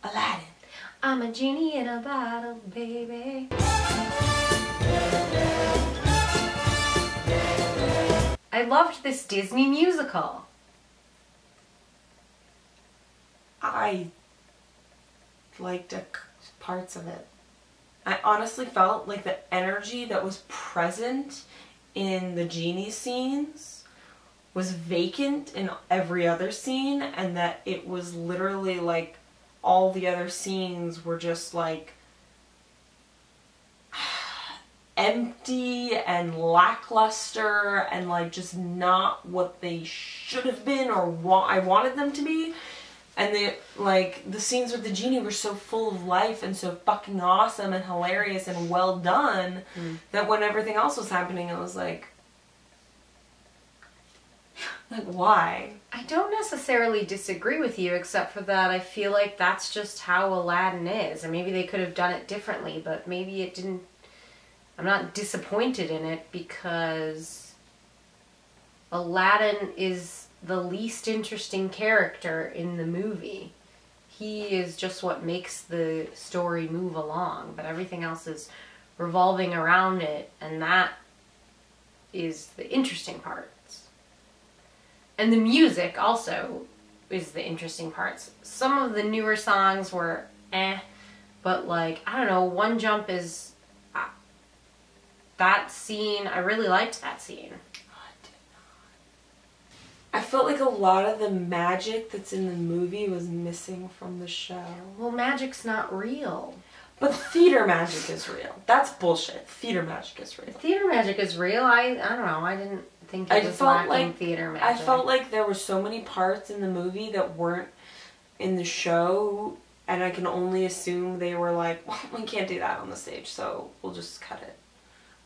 Aladdin. I'm a genie in a bottle, baby. I loved this Disney musical. I liked parts of it. I honestly felt like the energy that was present in the genie scenes was vacant in every other scene, and that it was literally like all the other scenes were just like empty and lackluster and like just not what they should have been or I wanted them to be. And the scenes with the genie were so full of life and so fucking awesome and hilarious and well done that when everything else was happening, it was like why? I don't necessarily disagree with you, except for that I feel like that's just how Aladdin is. And maybe they could have done it differently, but maybe it didn't. I'm not disappointed in it because Aladdin is the least interesting character in the movie. He is just what makes the story move along, but everything else is revolving around it, and that is the interesting parts. And the music also is the interesting parts. Some of the newer songs were but like, I don't know, One Jump is... that scene, I really liked that scene. I felt like a lot of the magic that's in the movie was missing from the show. Well, magic's not real. But theater magic is real. That's bullshit. Theater magic is real. Theater magic is real. I don't know. I didn't think it was lacking theater magic. I felt like there were so many parts in the movie that weren't in the show, and I can only assume they were like, well, we can't do that on the stage, so we'll just cut it.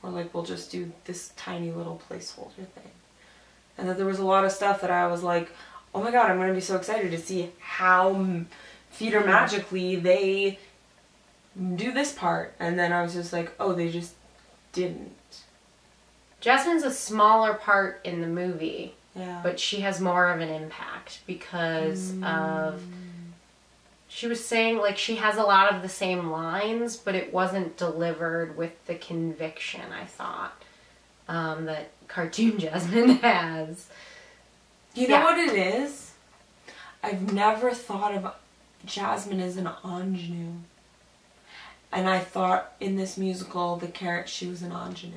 Or like, we'll just do this tiny little placeholder thing. And that there was a lot of stuff that I was like, oh my god, I'm going to be so excited to see how theater magically they do this part. And then I was just like, oh, they just didn't. Jasmine's a smaller part in the movie, yeah, but she has more of an impact because of... She was saying, like, she has a lot of the same lines, but it wasn't delivered with the conviction, I thought, that cartoon Jasmine has. You know what it is? I've never thought of Jasmine as an ingenue. And I thought in this musical, she was an ingenue.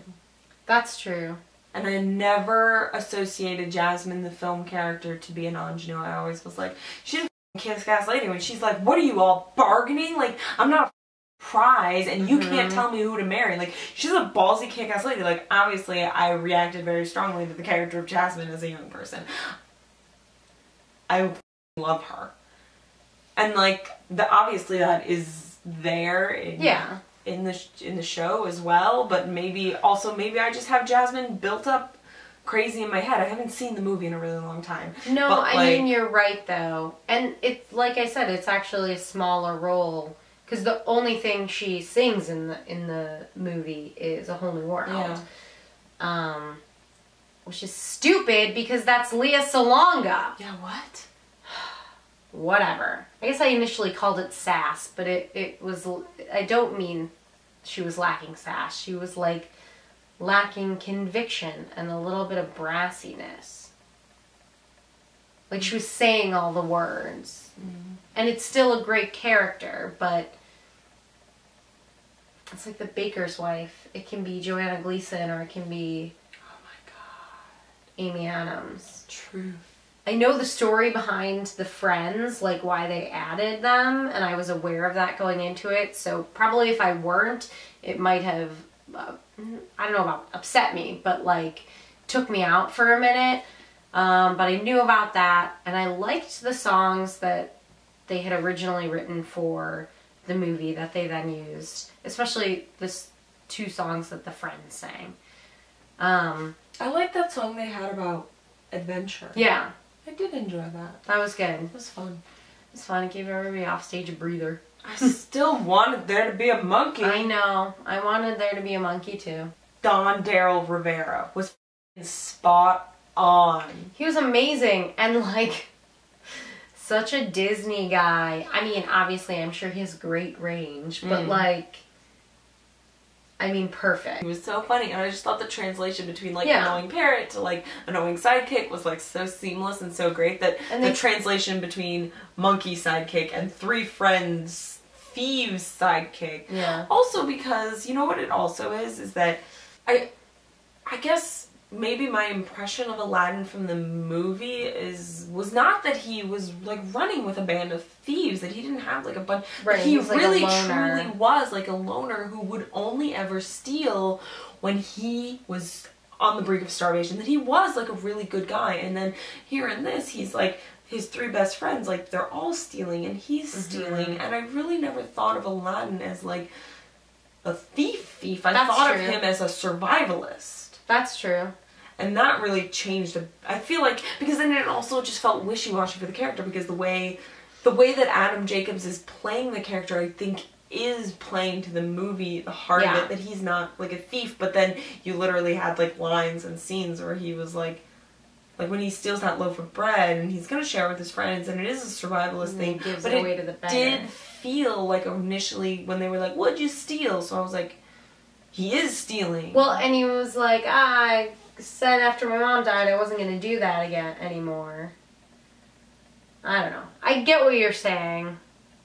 That's true. And I never associated Jasmine, the film character, to be an ingenue. I always was like, she's a kiss-ass lady. When she's like, what are you all bargaining? Like, I'm not a prize and you can't tell me who to marry. Like, she's a ballsy kick-ass lady. Like, obviously I reacted very strongly to the character of Jasmine as a young person. I love her. And like, obviously that is there in the show as well, but maybe I just have Jasmine built up crazy in my head. I haven't seen the movie in a really long time. No, but I mean, you're right though. And it's, like I said, it's actually a smaller role. Because the only thing she sings in the movie is A Whole New World. Yeah. Which is stupid because that's Lea Salonga. Yeah, what? Whatever. I guess I initially called it sass, but it was... I don't mean she was lacking sass. She was, like, lacking conviction and a little bit of brassiness. Like, she was saying all the words. And it's still a great character, but... It's like The Baker's Wife. It can be Joanna Gleason or it can be... Oh my god. Amy Adams. True. I know the story behind the Friends, like why they added them, and I was aware of that going into it, so probably if I weren't, it might have, I don't know about upset me, but like took me out for a minute, but I knew about that, and I liked the songs that they had originally written for the movie that they then used, especially this 2 songs that the Friends sang. I like that song they had about adventure. Yeah. I did enjoy that. That was good. It was fun. It was fun. It gave everybody off stage a breather. I still wanted there to be a monkey. I know. I wanted there to be a monkey too. Darryl Rivera was spot on. He was amazing, and like such a Disney guy. I mean, obviously, I'm sure he has great range, but like, I mean, perfect. He was so funny, and I just thought the translation between like annoying parent to like annoying sidekick was like so seamless and so great that the translation between monkey sidekick and three friends thieves sidekick. Yeah. Also because, you know what it also is that I guess maybe my impression of Aladdin from the movie was not that he was like running with a band of thieves, that he didn't have like a bunch, but he really truly was like a loner who would only ever steal when he was on the brink of starvation, that he was like a really good guy. And then here in this, he's like, his three best friends, like they're all stealing and he's stealing, and I really never thought of Aladdin as like a thief. I thought of him as a survivalist. That's true. And that really changed, I feel like, because then it also just felt wishy-washy for the character, because the way that Adam Jacobs is playing the character, I think, is playing to the movie the heart of it, that he's not like a thief, but then you literally had like lines and scenes where he was like when he steals that loaf of bread and he's gonna share with his friends, and it is a survivalist thing, but it did feel like initially when they were like, what'd you steal? So I was like, he is stealing. Well, and he was like, I said after my mom died I wasn't going to do that again anymore. I don't know. I get what you're saying.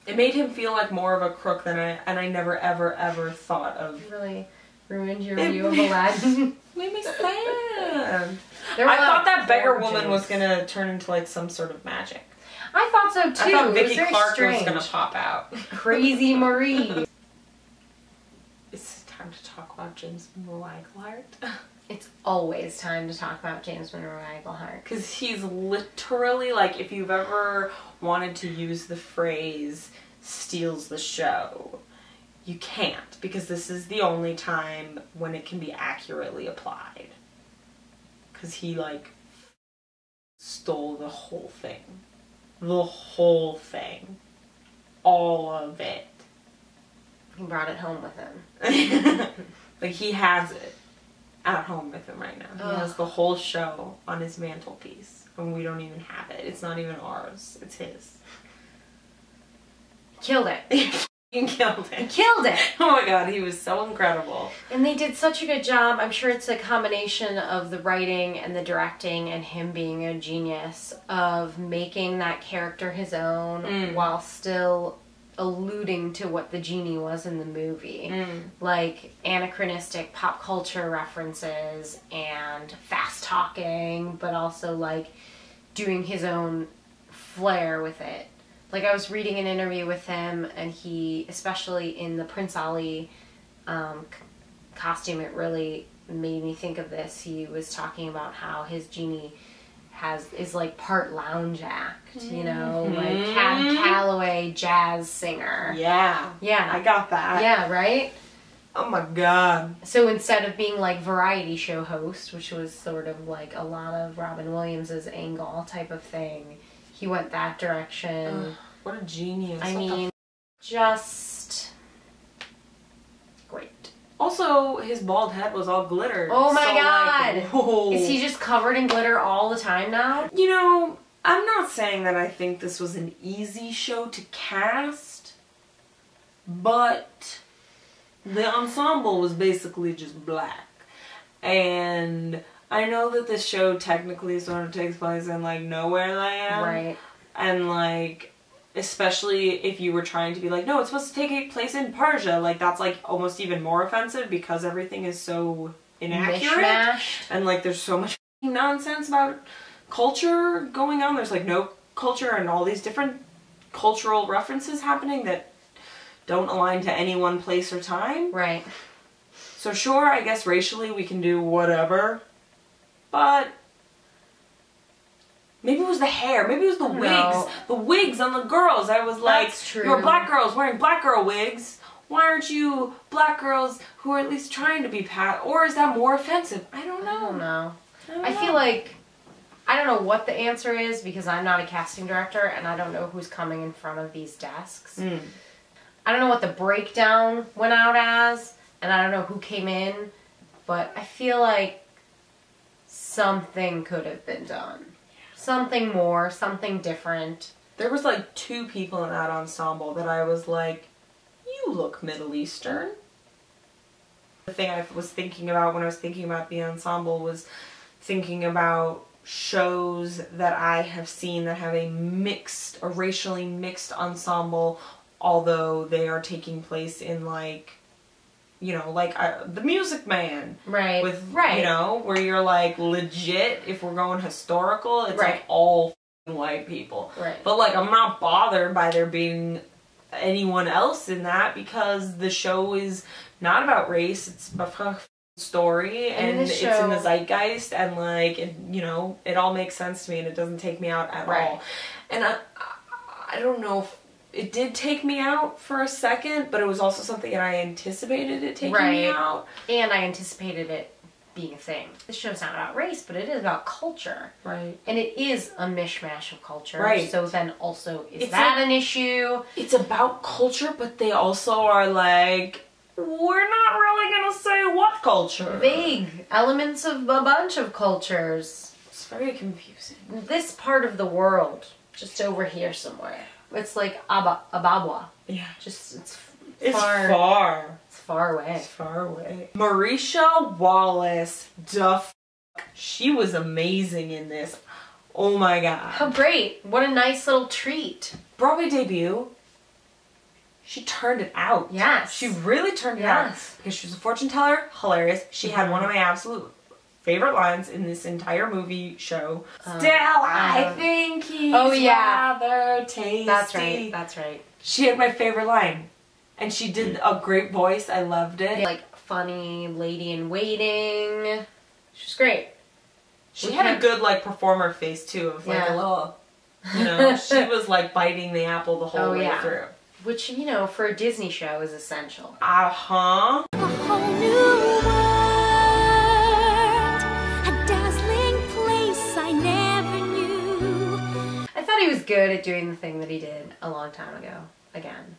It made him feel like more of a crook than I never ever thought of. It really ruined your view of Aladdin. Made me sad. I thought that beggar woman was going to turn into like some sort of magic. I thought so too. I thought Vicky Clark was going to pop out. Crazy Marie. It's time to talk about James Monroe Iglehart. It's always time to talk about James Monroe Iglehart. Because he's literally, like, if you've ever wanted to use the phrase, steals the show, you can't. Because this is the only time when it can be accurately applied. Because he, like, stole the whole thing. The whole thing. All of it. He brought it home with him. Like, he has it at home with him right now. He has the whole show on his mantelpiece, and we don't even have it. It's not even ours. It's his. Killed it. He killed it. He killed it. Oh my god, he was so incredible. And they did such a good job. I'm sure it's a combination of the writing and the directing and him being a genius of making that character his own while still alluding to what the genie was in the movie. Like anachronistic pop culture references and fast talking, but also like doing his own flair with it. Like I was reading an interview with him, and he, especially in the Prince Ali costume, it really made me think of this. He was talking about how his genie is like part lounge act, you know, like Cab Calloway jazz singer. Yeah. Yeah. I got that. Yeah, right? Oh my god. So instead of being like variety show host, which was sort of like a lot of Robin Williams' angle type of thing, he went that direction. What a genius. I mean, just great. Also, his bald head was all glitter. Oh my god! Like, whoa. Is he just covered in glitter all the time now? You know, I'm not saying that I think this was an easy show to cast, but the ensemble was basically just black. And I know that this show technically sort of takes place in, like, nowhere land. Right. And, like, especially if you were trying to be like, no, it's supposed to take place in Persia. Like, that's, like, almost even more offensive because everything is so inaccurate. Mishmashed. And, like, there's so much nonsense about culture going on. There's, like, no culture and all these different cultural references happening that don't align to any one place or time. Right. So, sure, I guess racially we can do whatever. But maybe it was the hair. Maybe it was the wigs. No. The wigs on the girls. I was like, That's true. You're black girls wearing black girl wigs. Why aren't you black girls who are at least trying to be pat? Or is that more offensive? I don't know. I don't know. I feel like, I don't know what the answer is because I'm not a casting director and I don't know who's coming in front of these desks. I don't know what the breakdown went out as, and I don't know who came in, but I feel like something could have been done. Something more, something different. There was like 2 people in that ensemble that I was like, you look Middle Eastern. The thing I was thinking about when I was thinking about the ensemble was thinking about shows that I have seen that have a racially mixed ensemble, although they are taking place in like, you know, like The Music Man. Right. With, you know, where you're like legit, if we're going historical, it's right. like all white people. Right. But like, I'm not bothered by there being anyone else in that because the show is not about race, it's a story and it's in the zeitgeist and like, you know, it all makes sense to me and it doesn't take me out at all. And I don't know if it did take me out for a second, but it was also something that I anticipated it taking me out. And I anticipated it being a thing. This show's not about race, but it is about culture. Right. And it is a mishmash of culture. Right. So then also, is that an issue? It's about culture, but they also are like, we're not really gonna say what culture. Vague elements of a bunch of cultures. It's very confusing. This part of the world, just over here somewhere. It's like Ababwa. Yeah. Just, it's far. It's far away. It's far away. Marisha Wallace, she was amazing in this. Oh my god. How great. What a nice little treat. Broadway debut. She turned it out. Yes. She really turned it out. Because she was a fortune teller. Hilarious. She had one of my absolute favorite lines in this entire movie show. Still, I think he's rather tasty. That's right. That's right. She had my favorite line. And she did a great voice. I loved it. Like, funny lady in waiting. She's great. She had a good, like, performer face, too. Of, like, a little, you know, she was, like, biting the apple the whole way through. Which, you know, for a Disney show is essential. Uh-huh. A whole new world, a dazzling place I never knew. I thought he was good at doing the thing that he did a long time ago. Again.